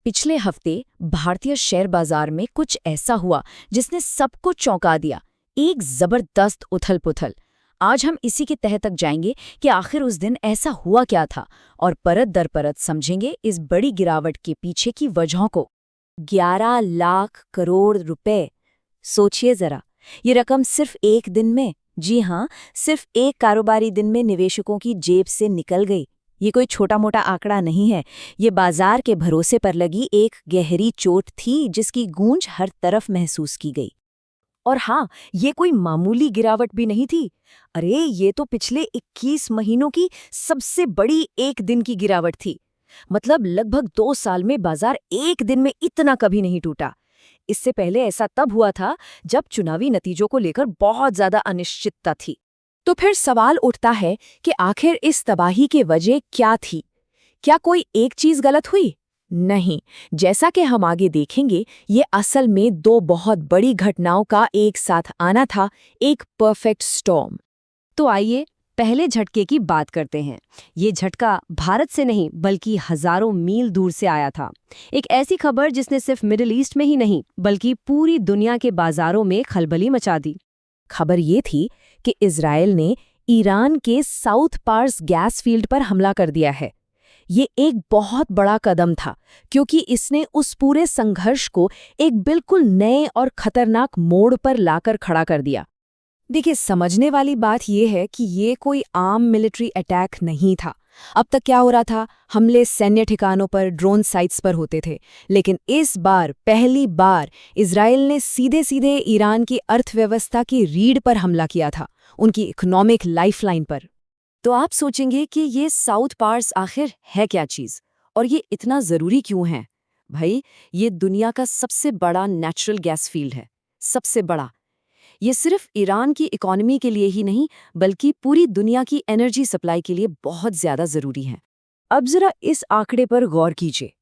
पिछले हफ्ते भारतीय शेयर बाजार में कुछ ऐसा हुआ जिसने सबको चौंका दिया। एक जबरदस्त उथल-पुथल। आज हम इसी के तह तक जाएंगे कि आखिर उस दिन ऐसा हुआ क्या था और परत दर परत समझेंगे इस बड़ी गिरावट के पीछे की वजहों को। 11 लाख करोड़ रुपए। सोचिए जरा, ये रकम सिर्फ एक दिन में, जी हाँ, सिर्फ एक कारोबारी दिन में निवेशकों की जेब से निकल गई। ये कोई छोटा मोटा आंकड़ा नहीं है, ये बाजार के भरोसे पर लगी एक गहरी चोट थी जिसकी गूंज हर तरफ महसूस की गई। और हाँ, ये कोई मामूली गिरावट भी नहीं थी। अरे, ये तो पिछले 21 महीनों की सबसे बड़ी एक दिन की गिरावट थी। मतलब लगभग 2 साल में बाजार एक दिन में इतना कभी नहीं टूटा। इससे पहले ऐसा तब हुआ था जब चुनावी नतीजों को लेकर बहुत ज्यादा अनिश्चितता थी। तो फिर सवाल उठता है कि आखिर इस तबाही की वजह क्या थी? क्या कोई एक चीज गलत हुई? नहीं, जैसा कि हम आगे देखेंगे, ये असल में दो बहुत बड़ी घटनाओं का एक साथ आना था, एक परफेक्ट स्टॉर्म। तो आइए पहले झटके की बात करते हैं। ये झटका भारत से नहीं बल्कि हजारों मील दूर से आया था। एक ऐसी खबर जिसने सिर्फ मिडिल ईस्ट में ही नहीं बल्कि पूरी दुनिया के बाजारों में खलबली मचा दी। खबर ये थी कि इजराइल ने ईरान के साउथ पार्स गैस फील्ड पर हमला कर दिया है। ये एक बहुत बड़ा कदम था क्योंकि इसने उस पूरे संघर्ष को एक बिल्कुल नए और खतरनाक मोड़ पर लाकर खड़ा कर दिया। देखिए, समझने वाली बात यह है कि ये कोई आम मिलिट्री अटैक नहीं था। अब तक क्या हो रहा था, हमले सैन्य ठिकानों पर, ड्रोन साइट्स पर होते थे, लेकिन इस बार पहली बार इजराइल ने सीधे सीधे ईरान की अर्थव्यवस्था की रीढ़ पर हमला किया था, उनकी इकोनॉमिक लाइफलाइन पर। तो आप सोचेंगे कि ये साउथ पार्स आखिर है क्या चीज़ और ये इतना ज़रूरी क्यों है? भाई, ये दुनिया का सबसे बड़ा नेचुरल गैस फील्ड है, सबसे बड़ा। ये सिर्फ ईरान की इकोनॉमी के लिए ही नहीं बल्कि पूरी दुनिया की एनर्जी सप्लाई के लिए बहुत ज़्यादा ज़रूरी है। अब जरा इस आंकड़े पर गौर कीजिए।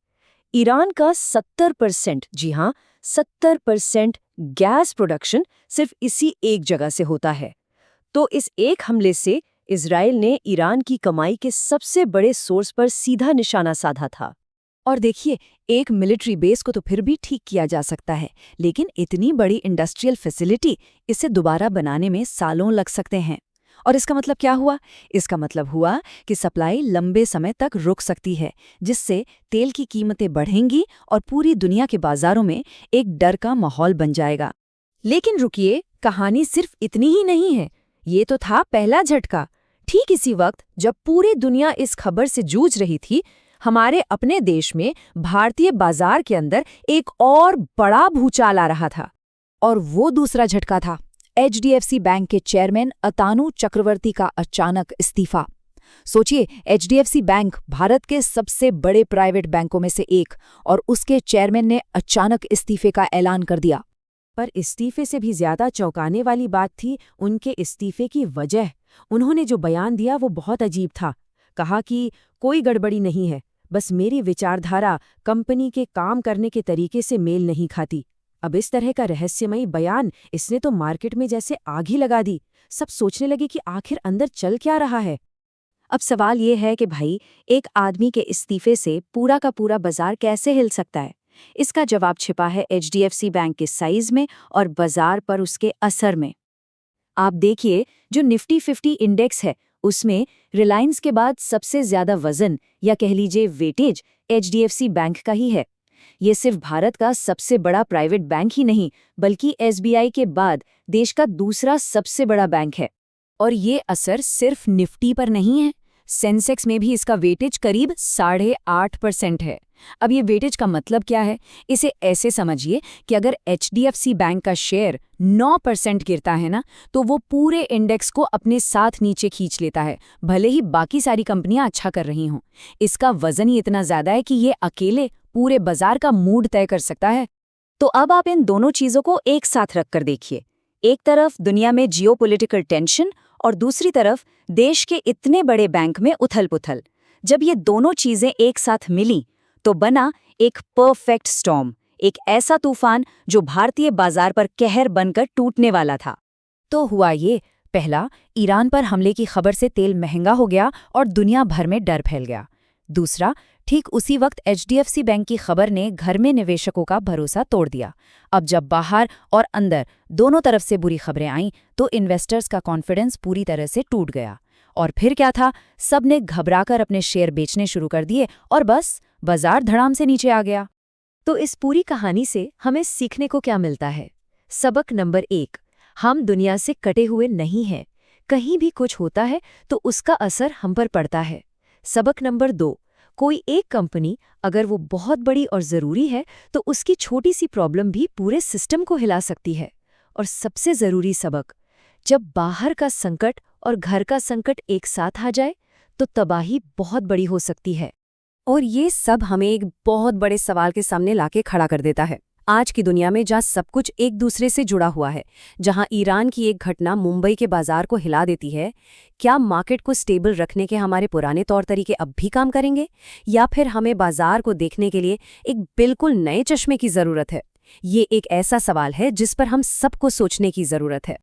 ईरान का 70%, जी हाँ, 70% गैस प्रोडक्शन सिर्फ इसी एक जगह से होता है। तो इस एक हमले से इजराइल ने ईरान की कमाई के सबसे बड़े सोर्स पर सीधा निशाना साधा था। और देखिए, एक मिलिट्री बेस को तो फिर भी ठीक किया जा सकता है, लेकिन इतनी बड़ी इंडस्ट्रियल फैसिलिटी, इसे दोबारा बनाने में सालों लग सकते हैं। और इसका मतलब क्या हुआ? इसका मतलब हुआ कि सप्लाई लंबे समय तक रुक सकती है, जिससे तेल की कीमतें बढ़ेंगी और पूरी दुनिया के बाजारों में एक डर का माहौल बन जाएगा। लेकिन रुकिए, कहानी सिर्फ इतनी ही नहीं है। ये तो था पहला झटका। ठीक इसी वक्त जब पूरी दुनिया इस खबर से जूझ रही थी, हमारे अपने देश में भारतीय बाजार के अंदर एक और बड़ा भूचाल आ रहा था। और वो दूसरा झटका था एचडीएफसी बैंक के चेयरमैन अतानु चक्रवर्ती का अचानक इस्तीफा। सोचिए, एचडीएफसी बैंक भारत के सबसे बड़े प्राइवेट बैंकों में से एक, और उसके चेयरमैन ने अचानक इस्तीफे का ऐलान कर दिया। पर इस्तीफे से भी ज्यादा चौंकाने वाली बात थी उनके इस्तीफे की वजह। उन्होंने जो बयान दिया वो बहुत अजीब था। कहा कि कोई गड़बड़ी नहीं है, बस मेरी विचारधारा कंपनी के काम करने के तरीके से मेल नहीं खाती। अब इस तरह का रहस्यमयी बयान, इसने तो मार्केट में जैसे आग ही लगा दी। सब सोचने लगे कि आखिर अंदर चल क्या रहा है। अब सवाल ये है कि भाई, एक आदमी के इस्तीफे से पूरा का पूरा बाजार कैसे हिल सकता है? इसका जवाब छिपा है एचडीएफसी बैंक के साइज में और बाजार पर उसके असर में। आप देखिए, जो निफ्टी 50 इंडेक्स है, उसमें रिलायंस के बाद सबसे ज्यादा वजन, या कह लीजिए वेटेज, एचडीएफसी बैंक का ही है। ये सिर्फ भारत का सबसे बड़ा प्राइवेट बैंक ही नहीं बल्कि एसबीआई के बाद देश का दूसरा सबसे बड़ा बैंक है। और ये असर सिर्फ निफ्टी पर नहीं है, सेंसेक्स में भी इसका वेटेज करीब 8.5% है। अब ये वेटेज का मतलब क्या है? इसे ऐसे समझिए कि अगर एचडीएफसी बैंक का शेयर 9% गिरता है ना, तो वो पूरे इंडेक्स को अपने साथ नीचे खींच लेता है, भले ही बाकी सारी कंपनियां अच्छा कर रही हों। इसका वजन ही इतना ज्यादा है कि ये अकेले पूरे बाजार का मूड तय कर सकता है। तो अब आप इन दोनों चीजों को एक साथ रखकर देखिए। एक तरफ दुनिया में जियोपॉलिटिकल टेंशन और दूसरी तरफ देश के इतने बड़े बैंक में उथल-पुथल। जब ये दोनों चीजें एक साथ मिली तो बना एक परफेक्ट स्टॉर्म, एक ऐसा तूफान जो भारतीय बाजार पर कहर बनकर टूटने वाला था। तो हुआ ये, पहला, ईरान पर हमले की खबर से तेल महंगा हो गया और दुनिया भर में डर फैल गया। दूसरा, ठीक उसी वक्त HDFC बैंक की खबर ने घर में निवेशकों का भरोसा तोड़ दिया। अब जब बाहर और अंदर दोनों तरफ से बुरी खबरें आईं तो इन्वेस्टर्स का कॉन्फिडेंस पूरी तरह से टूट गया। और फिर क्या था, सबने घबराकर अपने शेयर बेचने शुरू कर दिए और बस बाजार धड़ाम से नीचे आ गया। तो इस पूरी कहानी से हमें सीखने को क्या मिलता है? सबक नंबर 1, हम दुनिया से कटे हुए नहीं हैं। कहीं भी कुछ होता है तो उसका असर हम पर पड़ता है। सबक नंबर 2, कोई एक कंपनी अगर वो बहुत बड़ी और ज़रूरी है तो उसकी छोटी सी प्रॉब्लम भी पूरे सिस्टम को हिला सकती है। और सबसे ज़रूरी सबक, जब बाहर का संकट और घर का संकट एक साथ आ जाए तो तबाही बहुत बड़ी हो सकती है। और ये सब हमें एक बहुत बड़े सवाल के सामने लाके खड़ा कर देता है। आज की दुनिया में जहाँ सब कुछ एक दूसरे से जुड़ा हुआ है, जहाँ ईरान की एक घटना मुंबई के बाजार को हिला देती है, क्या मार्केट को स्टेबल रखने के हमारे पुराने तौर तरीके अब भी काम करेंगे, या फिर हमें बाजार को देखने के लिए एक बिल्कुल नए चश्मे की ज़रूरत है? ये एक ऐसा सवाल है जिस पर हम सबको सोचने की ज़रूरत है।